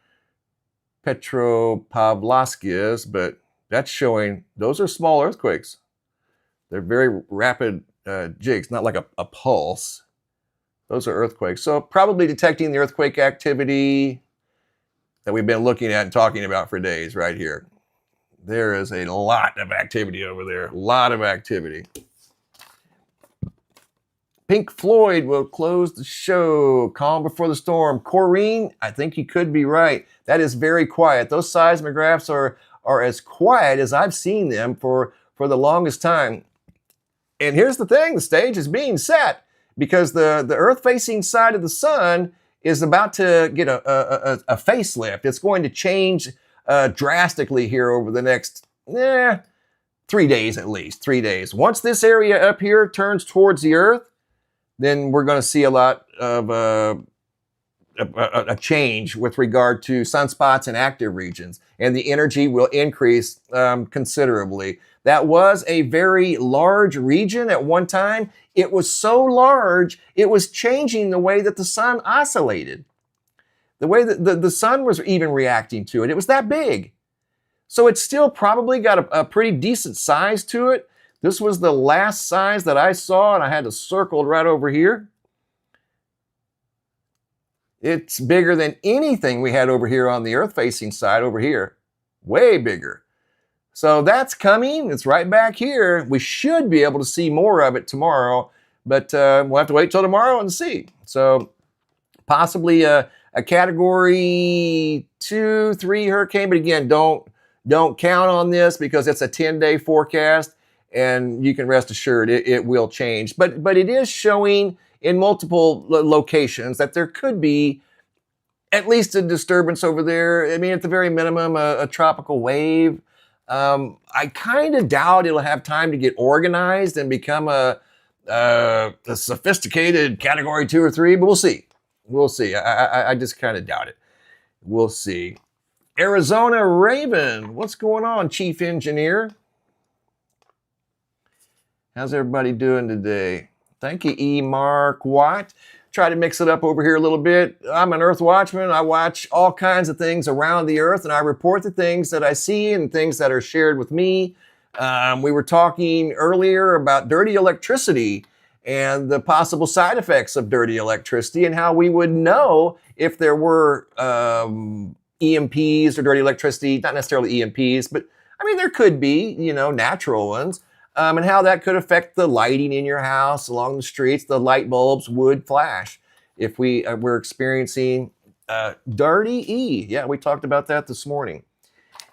Petropavlovsk is, but that's showing, those are small earthquakes. They're very rapid jigs, not like a pulse. Those are earthquakes. So probably detecting the earthquake activity that we've been looking at and talking about for days right here. There is a lot of activity over there. A lot of activity. Pink Floyd will close the show. Calm before the storm. Corrine, I think you could be right. That is very quiet. Those seismographs are as quiet as I've seen them for the longest time. And here's the thing, the stage is being set because the earth-facing side of the sun is about to get a facelift. It's going to change drastically here over the next 3 days at least, 3 days. Once this area up here turns towards the earth, then we're going to see a lot of a change with regard to sunspots and active regions, and the energy will increase considerably. That was a very large region at one time. It was so large, it was changing the way that the sun oscillated. The way that the sun was even reacting to it. It was that big. So it's still probably got a pretty decent size to it. This was the last size that I saw, and I had to circle it right over here. It's bigger than anything we had over here on the earth-facing side over here. Way bigger. So that's coming. It's right back here. We should be able to see more of it tomorrow, but we'll have to wait till tomorrow and see. So possibly a category 2, 3 hurricane, but again, don't count on this because it's a 10-day forecast, and you can rest assured it will change. But it is showing in multiple locations that there could be at least a disturbance over there. I mean, at the very minimum, a tropical wave. I kind of doubt it'll have time to get organized and become a sophisticated category 2 or 3, but we'll see. We'll see. I just kind of doubt it. We'll see. Arizona Raven, what's going on, Chief Engineer? How's everybody doing today? Thank you, E. Mark Watt. Try to mix it up over here a little bit. I'm an Earth Watchman. I watch all kinds of things around the Earth, and I report the things that I see and things that are shared with me. We were talking earlier about dirty electricity and the possible side effects of dirty electricity and how we would know if there were EMPs or dirty electricity, not necessarily EMPs, but I mean, there could be, natural ones. And how that could affect the lighting in your house along the streets. The light bulbs would flash if we were experiencing dirty E. Yeah, we talked about that this morning.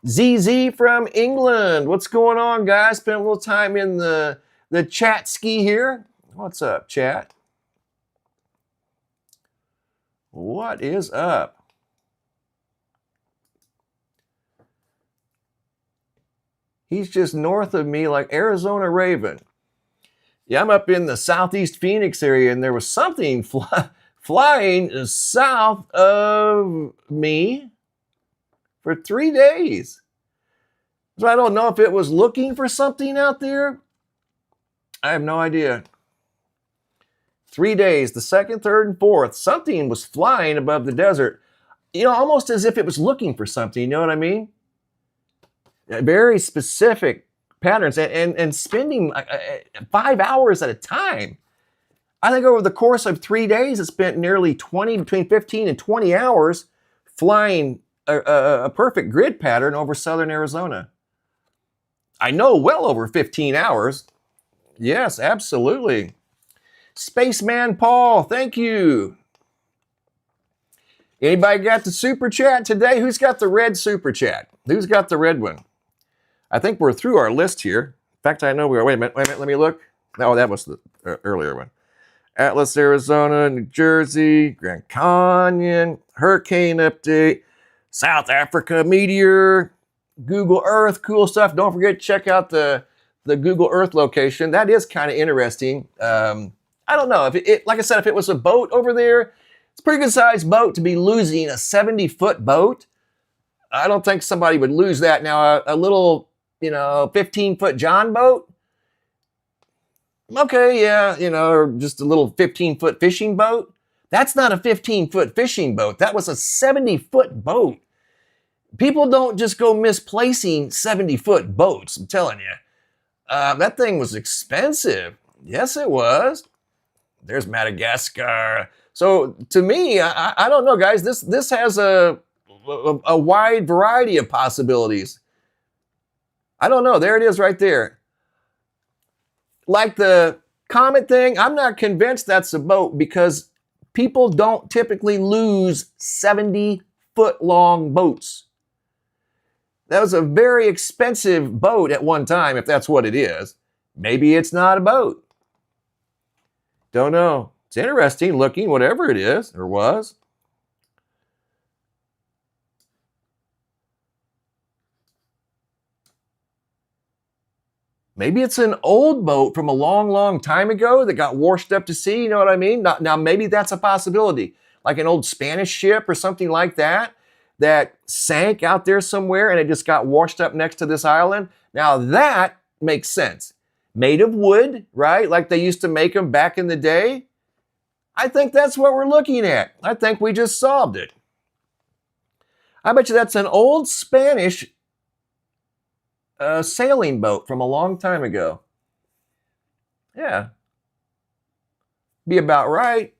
ZZ from England. What's going on, guys? Spent a little time in the chat ski here. What's up, chat? What is up? He's just north of me like Arizona Raven. Yeah, I'm up in the southeast Phoenix area, and there was something flying south of me for 3 days. So I don't know if it was looking for something out there. I have no idea. 3 days, the 2nd, 3rd, and 4th, something was flying above the desert. Almost as if it was looking for something, you know what I mean? Very specific patterns and spending 5 hours at a time. I think over the course of 3 days, it spent nearly between 15 and 20 hours flying a perfect grid pattern over southern Arizona. I know well over 15 hours. Yes, absolutely. Spaceman Paul, thank you. Anybody got the super chat today? Who's got the red super chat? Who's got the red one? I think we're through our list here. In fact, I know we are. Wait a minute, let me look. Oh, that was the earlier one. Atlas, Arizona, New Jersey, Grand Canyon, hurricane update, South Africa, Meteor, Google Earth, cool stuff. Don't forget to check out the Google Earth location. That is kind of interesting. I don't know. Like I said, if it was a boat over there, it's a pretty good sized boat to be losing a 70-foot boat. I don't think somebody would lose that. Now, a little 15-foot John boat. Okay, yeah, or just a little 15-foot fishing boat. That's not a 15-foot fishing boat. That was a 70-foot boat. People don't just go misplacing 70-foot boats, I'm telling you. That thing was expensive. Yes, it was. There's Madagascar. So to me, I don't know, guys. This has a wide variety of possibilities. I don't know. There it is right there. Like the comet thing, I'm not convinced that's a boat because people don't typically lose 70-foot long boats. That was a very expensive boat at one time, if that's what it is. Maybe it's not a boat. Don't know. It's interesting looking, whatever it is or was. Maybe it's an old boat from a long, long time ago that got washed up to sea, you know what I mean? Now maybe that's a possibility. Like an old Spanish ship or something like that sank out there somewhere and it just got washed up next to this island. Now that makes sense. Made of wood, right? Like they used to make them back in the day. I think that's what we're looking at. I think we just solved it. I bet you that's an old Spanish sailing boat from a long time ago. Yeah. Be about right.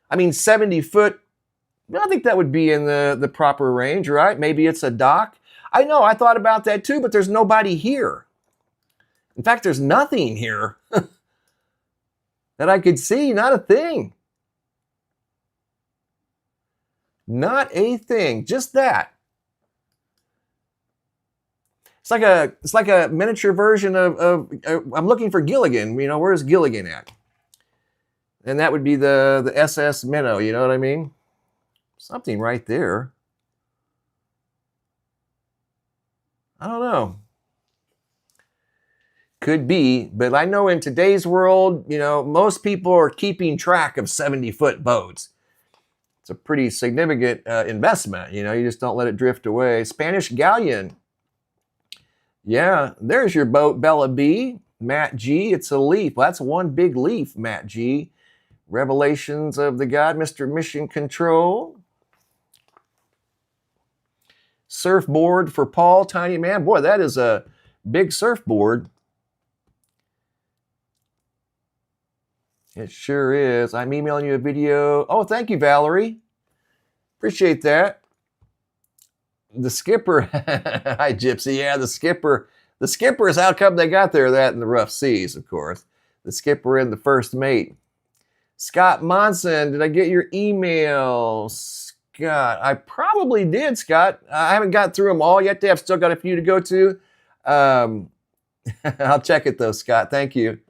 I mean, 70 foot, I think that would be in the proper range, right? Maybe it's a dock. I know, I thought about that too, but there's nobody here. In fact, there's nothing here that I could see, not a thing. Not a thing, just that. It's like a miniature version of I'm looking for Gilligan. Where's Gilligan at? And that would be the SS Minnow, you know what I mean? Something right there. I don't know. Could be, but I know in today's world, most people are keeping track of 70-foot boats. It's a pretty significant investment, you just don't let it drift away. Spanish galleon. Yeah, there's your boat, Bella B. Matt G, it's a leaf. Well, that's one big leaf, Matt G. Revelations of the God, Mr. Mission Control. Surfboard for Paul, Tiny Man. Boy, that is a big surfboard. It sure is. I'm emailing you a video. Oh, thank you, Valerie. Appreciate that. The skipper. Hi, Gypsy. Yeah, the skipper. The skipper is how come they got there, that in the rough seas, of course. The skipper and the first mate. Scott Monson, did I get your email? Scott, I probably did, Scott. I haven't got through them all yet. I've still got a few to go to. I'll check it though, Scott. Thank you.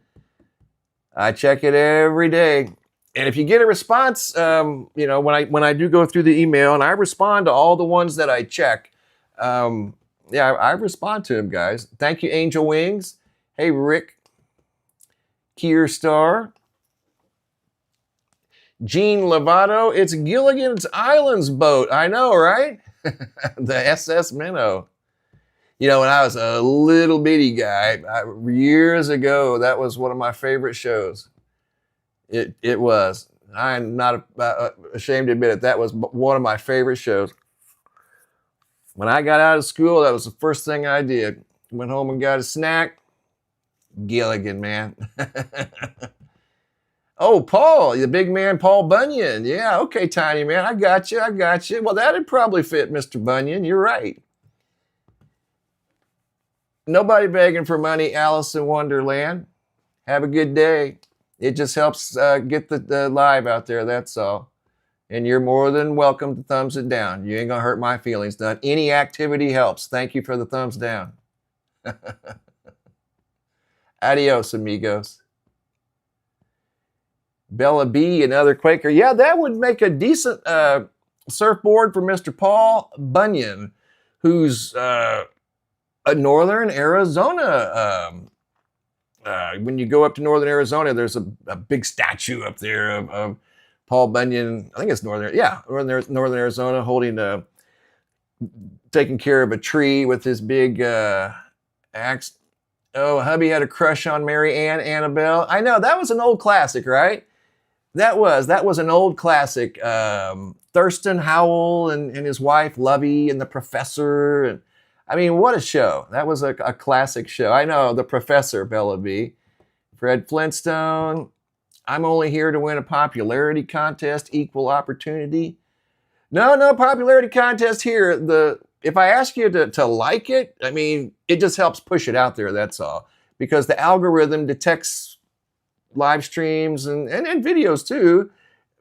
I check it every day. And if you get a response, you know, when I do go through the email, and I respond to all the ones that I check, yeah, I respond to them, guys. Thank you, Angel Wings. Hey, Rick. Kier Star. Gene Lovato. It's Gilligan's Island's boat. I know, right? The SS Minnow. You know, when I was a little bitty guy, years ago, that was one of my favorite shows. It was. I'm not ashamed to admit it. That was one of my favorite shows. When I got out of school, that was the first thing I did. Went home and got a snack. Gilligan, man. Oh, Paul, the big man, Paul Bunyan. Yeah, okay, Tiny Man. I got you. I got you. Well, that'd probably fit Mr. Bunyan. You're right. Nobody begging for money, Alice in Wonderland. Have a good day. It just helps get the live out there, that's all. And you're more than welcome to thumbs it down. You ain't gonna hurt my feelings none. Any activity helps. Thank you for the thumbs down. Adios, amigos. Bella B, another Quaker. Yeah, that would make a decent surfboard for Mr. Paul Bunyan, who's a northern Arizona. When you go up to northern Arizona, there's a big statue up there of Paul Bunyan. I think it's northern Arizona, holding taking care of a tree with his big axe. Oh, hubby had a crush on Mary Ann Annabelle. I know, that was an old classic, right? That was an old classic. Thurston Howell and his wife Lovey and the professor. And I mean, what a show. That was a classic show. I know, the professor, Bella B. Fred Flintstone. I'm only here to win a popularity contest, equal opportunity. No popularity contest here. If I ask you to like it, I mean, it just helps push it out there, that's all. Because the algorithm detects live streams and videos too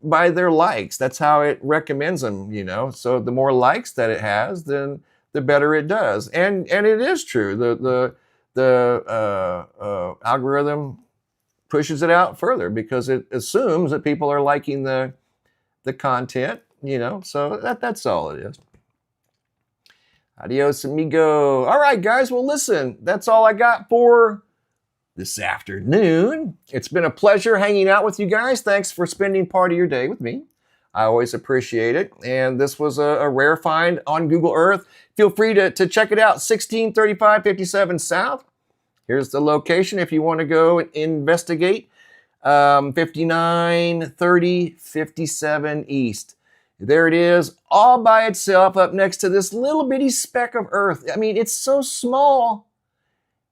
by their likes. That's how it recommends them, you know. So the more likes that it has, then the better it does. And it is true. The algorithm pushes it out further because it assumes that people are liking the content, you know. So that's all it is. Adios, amigo. All right, guys. Well, listen, that's all I got for this afternoon. It's been a pleasure hanging out with you guys. Thanks for spending part of your day with me. I always appreciate it. And this was a rare find on Google Earth. Feel free to check it out. 163557 South. Here's the location if you want to go and investigate. 593057 East. There it is, all by itself up next to this little bitty speck of Earth. I mean, it's so small.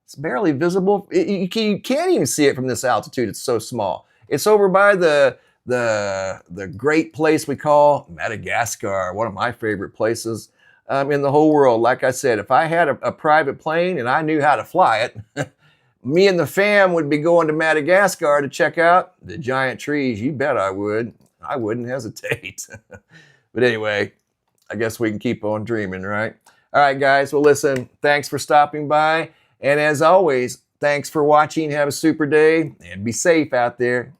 It's barely visible. You can't even see it from this altitude. It's so small. It's over by the great place we call Madagascar, one of my favorite places in the whole world. Like I said, if I had a private plane and I knew how to fly it, me and the fam would be going to Madagascar to check out the giant trees. You bet I would. I wouldn't hesitate. But anyway, I guess we can keep on dreaming, right? All right, guys. Well, listen, thanks for stopping by. And as always, thanks for watching. Have a super day and be safe out there.